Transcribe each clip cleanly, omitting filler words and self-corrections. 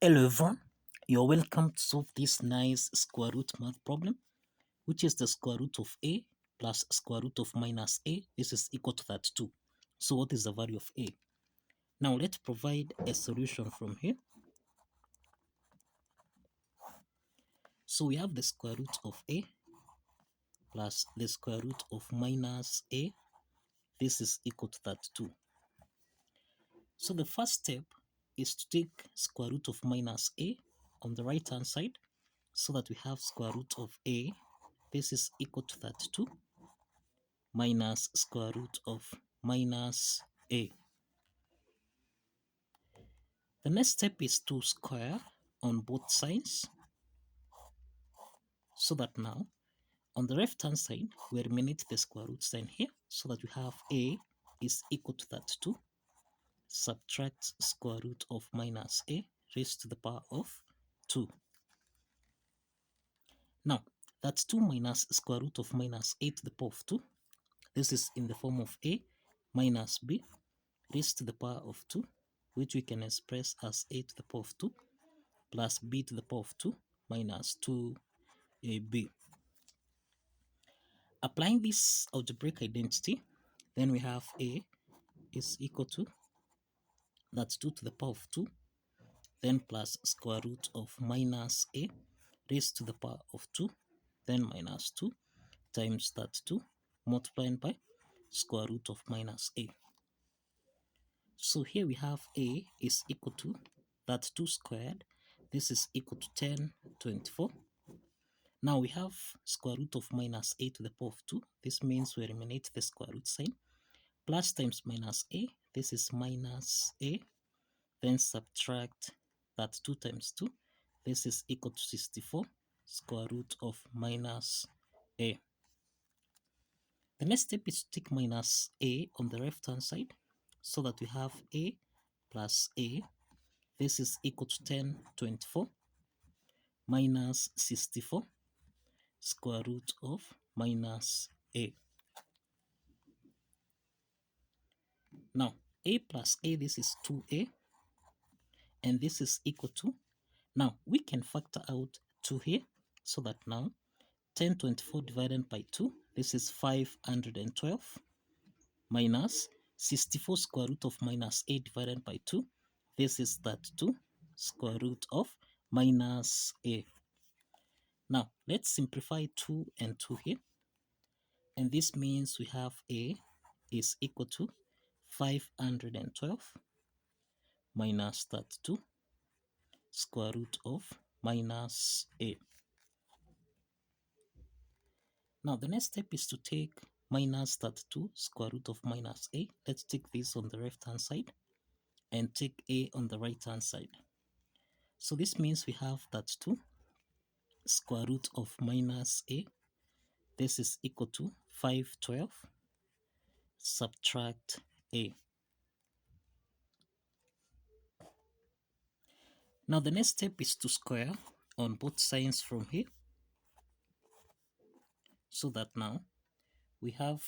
Hello everyone, you're welcome to solve this nice square root math problem, which is the square root of a plus square root of minus a. This is equal to 32. So what is the value of a? Now let's provide a solution from here. So we have the square root of a plus the square root of minus a. This is equal to 32. So the first step is to take square root of minus a on the right hand side, so that we have square root of a. This is equal to 32 minus square root of minus a. The next step is to square on both sides, so that now on the left hand side we eliminate the square root sign here, so that we have a is equal to 32, subtract square root of minus a raised to the power of 2. Now that's 2 minus square root of minus a to the power of 2. This is in the form of a minus b raised to the power of 2, which we can express as a to the power of 2 plus b to the power of 2 minus 2ab. Applying this algebraic identity, then we have a is equal to, that's 2 to the power of 2, then plus square root of minus a raised to the power of 2, then minus 2 times that 2 multiplied by square root of minus a. So here we have a is equal to that 2 squared. This is equal to 1024. Now we have square root of minus a to the power of 2. This means we eliminate the square root sign. Plus times minus a. This is minus a. Then subtract that 2 times 2. This is equal to 64. Square root of minus a. The next step is to take minus a on the left hand side, so that we have a plus a. This is equal to 1024 minus 64 square root of minus a. Now a plus a, this is 2a, and this is equal to, now we can factor out 2 here, so that now 1024 divided by 2, this is 512 minus 64 square root of minus a divided by 2, this is that 2 square root of minus a. Now let's simplify 2 and 2 here, and this means we have a is equal to 512 minus that 2 square root of minus a. Now the next step is to take minus that 2 square root of minus a. Let's take this on the left hand side and take a on the right hand side. So this means we have that 2 square root of minus a. This is equal to 512 subtract a. Now the next step is to square on both sides from here, so that now we have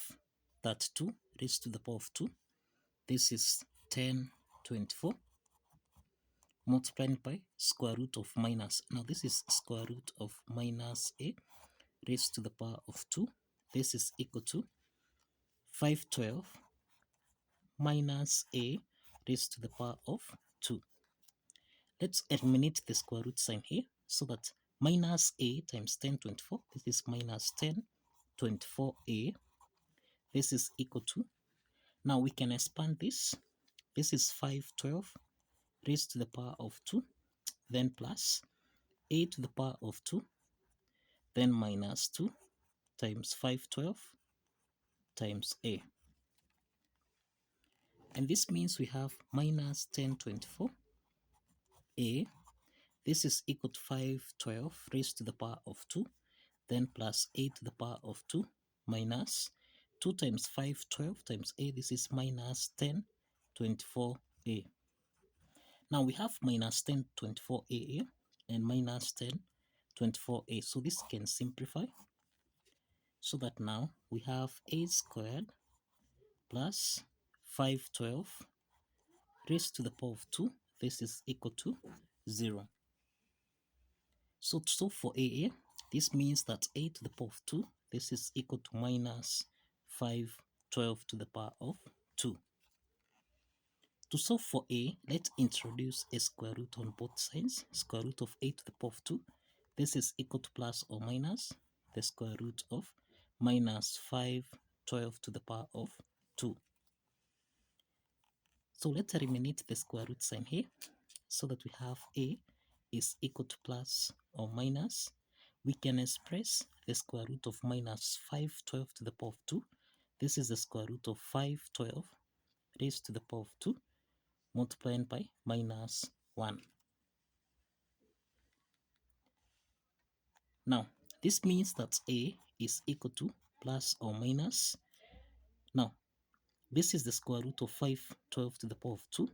that 2 raised to the power of 2. This is 1024 multiplied by square root of minus. Now this is square root of minus a raised to the power of 2. This is equal to 512 minus a raised to the power of 2. Let's eliminate the square root sign here, so that minus a times 1024, this is minus 1024a. This is equal to, now we can expand this. This is 512 raised to the power of 2, then plus a to the power of 2, then minus 2 times 512 times a. And this means we have minus 1024a. This is equal to 512 raised to the power of 2, then plus a to the power of 2 minus 2 times 512 times a. This is minus 1024a. Now we have minus 1024a and minus 1024a. So this can simplify, so that now we have a squared plus 512 raised to the power of 2. This is equal to 0. So for a, this means that a to the power of 2, this is equal to minus 512 to the power of 2. To solve for a, let's introduce a square root on both sides. Square root of a to the power of 2, this is equal to plus or minus the square root of minus 512 to the power of 2. So let's eliminate the square root sign here so that we have a is equal to plus or minus. We can express the square root of minus 512 to the power of 2. This is the square root of 512 raised to the power of 2 multiplied by minus 1. Now, this means that a is equal to plus or minus. Now, this is the square root of 512 to the power of 2.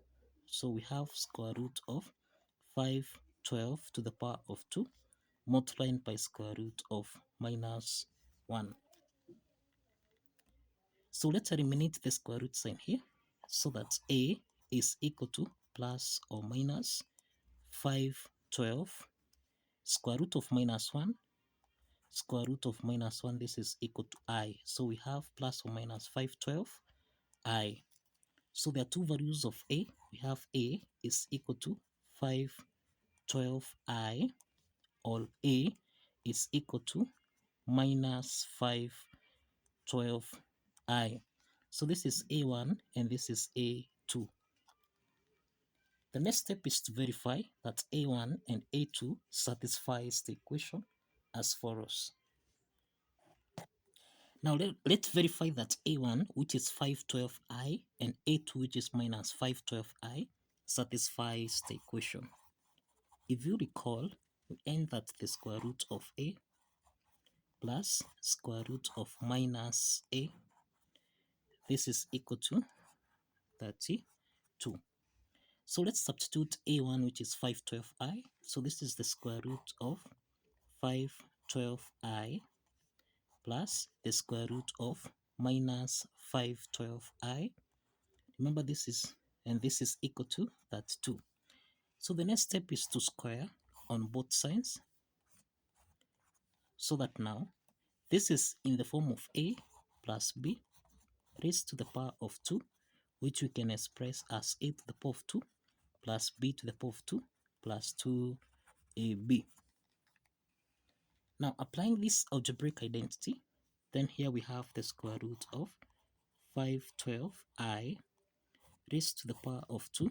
So we have square root of 512 to the power of 2 multiplied by square root of minus 1. So let's eliminate the square root sign here so that a is equal to plus or minus 512 square root of minus 1 square root of minus 1, this is equal to I. So we have plus or minus 512 I. So there are two values of a. We have a is equal to 512I, or a is equal to minus 512I. So this is a1 and this is a2. The next step is to verify that a1 and a2 satisfies the equation as follows. Now let's verify that a1, which is 512i, and a2, which is minus 512i, satisfies the equation. If you recall, we end at the square root of a plus square root of minus a. This is equal to 32. So let's substitute a1, which is 512i. So this is the square root of 512i plus the square root of minus 512i. Remember this is, and this is equal to 32. So the next step is to square on both sides, so that now this is in the form of a plus b raised to the power of 2, which we can express as a to the power of 2 plus b to the power of 2 plus 2ab. Now applying this algebraic identity, then here we have the square root of 512i raised to the power of 2,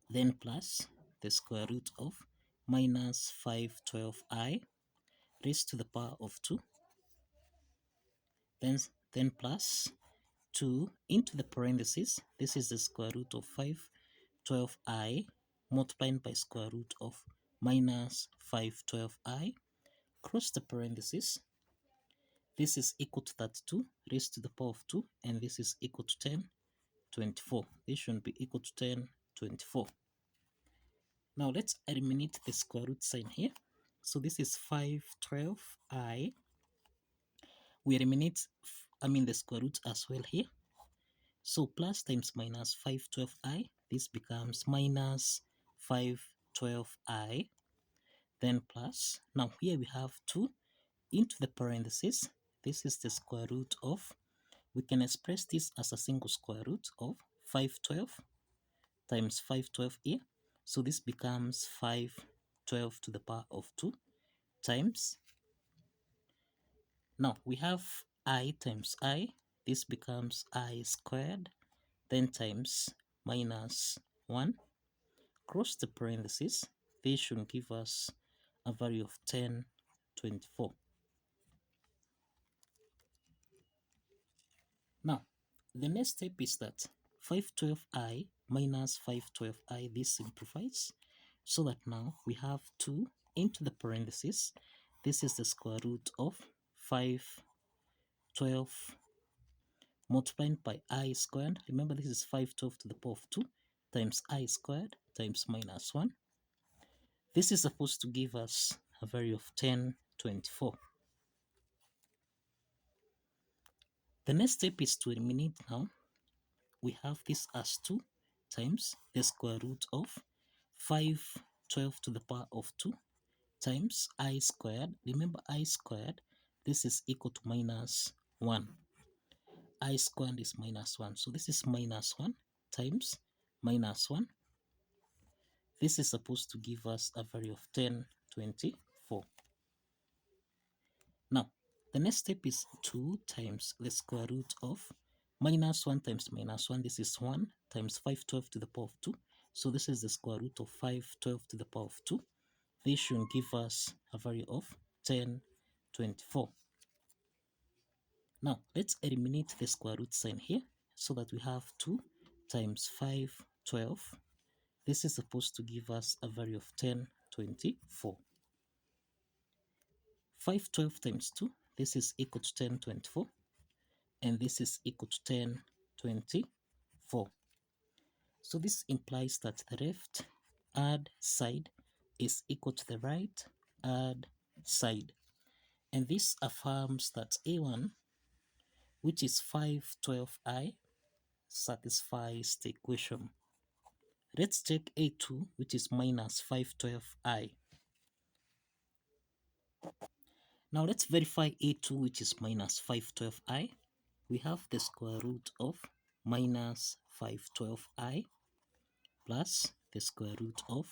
then plus the square root of minus 512i raised to the power of 2, then plus 2 into the parentheses. This is the square root of 512i multiplied by square root of minus 512i, cross the parentheses. This is equal to 32 raised to the power of 2, and this is equal to 1024. This should be equal to 1024. Now let's eliminate the square root sign here. So this is 512i. We eliminate, the square root as well here. So plus times minus 512i, this becomes minus 512i, then plus. Now here we have 2 into the parentheses. This is the square root of, we can express this as a single square root of 512 times 512 here. So this becomes 512 to the power of 2 times. Now we have I times I. This becomes I squared, then times minus 1. Cross the parentheses. This should give us a value of 1024. Now, the next step is that 512i minus 512i, this simplifies, so that now we have 2 into the parentheses. This is the square root of 512 multiplied by I squared. Remember, this is 512 to the power of 2 times I squared times minus 1. This is supposed to give us a value of 1024. The next step is to eliminate now. We have this as 2 times the square root of 512 to the power of 2 times I squared. Remember I squared, this is equal to minus 1. I squared is minus 1. So this is minus 1 times minus 1. This is supposed to give us a value of 1024. Now, the next step is 2 times the square root of minus 1 times minus 1. This is 1 times 512 to the power of 2. So this is the square root of 512 to the power of 2. This should give us a value of 1024. Now, let's eliminate the square root sign here so that we have 2 times 512. This is supposed to give us a value of 1024. 512 times 2, this is equal to 1024. And this is equal to 1024. So this implies that the left add side is equal to the right add side. And this affirms that A1, which is 512i, satisfies the equation. Let's check A2, which is minus 512i. Now let's verify A2, which is minus 512i. We have the square root of minus 512i plus the square root of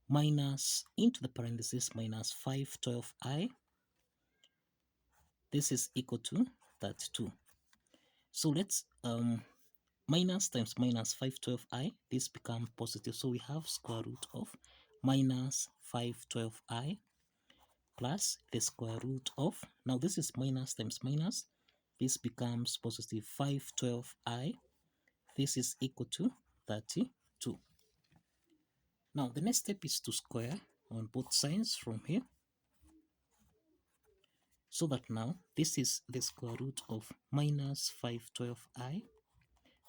minus into the parentheses minus 512i. This is equal to 32. So let's minus times minus 512i, this becomes positive. So we have square root of minus 512i plus the square root of, now this is minus times minus, this becomes positive 512i. This is equal to 32. Now the next step is to square on both sides from here, so that now this is the square root of minus 512i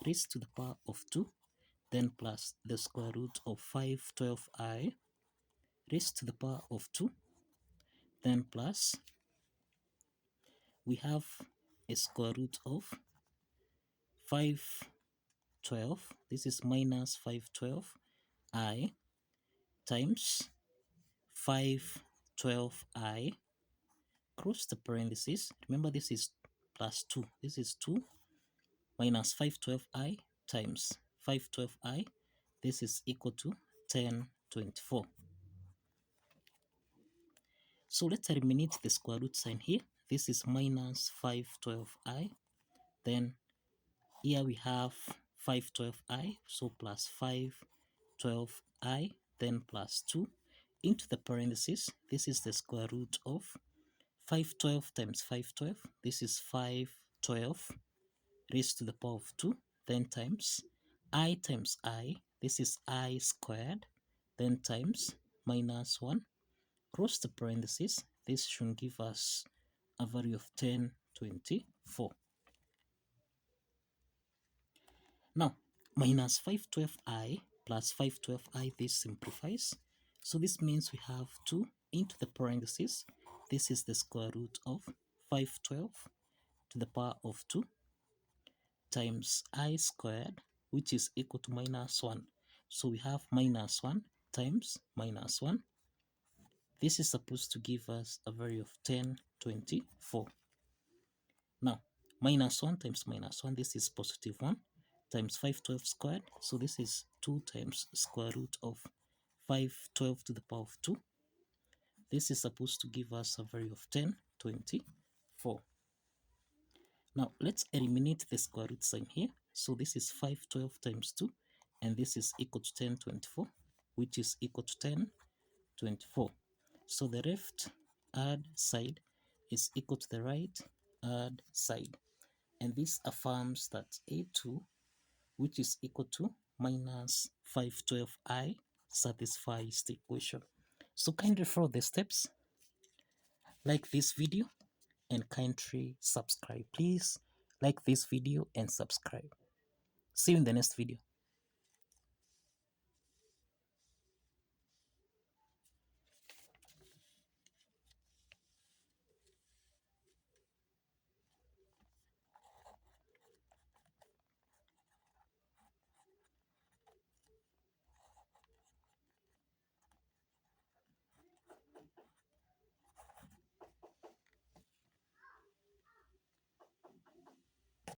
raised to the power of 2, then plus the square root of 512i raised to the power of 2, then plus we have a square root of 512, this is minus 512i times 512i cross the parentheses. Remember, this is plus 2. This is 2 minus 512i times 512i. This is equal to 1024. So let's eliminate the square root sign here. This is minus 512i. Then here we have 512i. So plus 512i. Then plus 2 into the parentheses. This is the square root of 512 times 512. This is 512 raised to the power of 2. Then times I times I. This is I squared. Then times minus 1. Cross the parentheses. This should give us a value of 1024. Now, minus 512i plus 512i, this simplifies. So this means we have 2 into the parentheses. This is the square root of 512 to the power of 2 times I squared, which is equal to minus 1. So we have minus 1 times minus 1. This is supposed to give us a value of 1024. Now, minus 1 times minus 1, this is positive 1 times 512 squared. So this is 2 times square root of 512 to the power of 2. This is supposed to give us a value of 1024. Now, let's eliminate the square root sign here. So this is 512 times 2, and this is equal to 1024, which is equal to 1024. So the left add side is equal to the right add side. And this affirms that A2, which is equal to minus 512i, satisfies the equation. So kindly follow the steps, like this video, and kindly subscribe. Please like this video and subscribe. See you in the next video.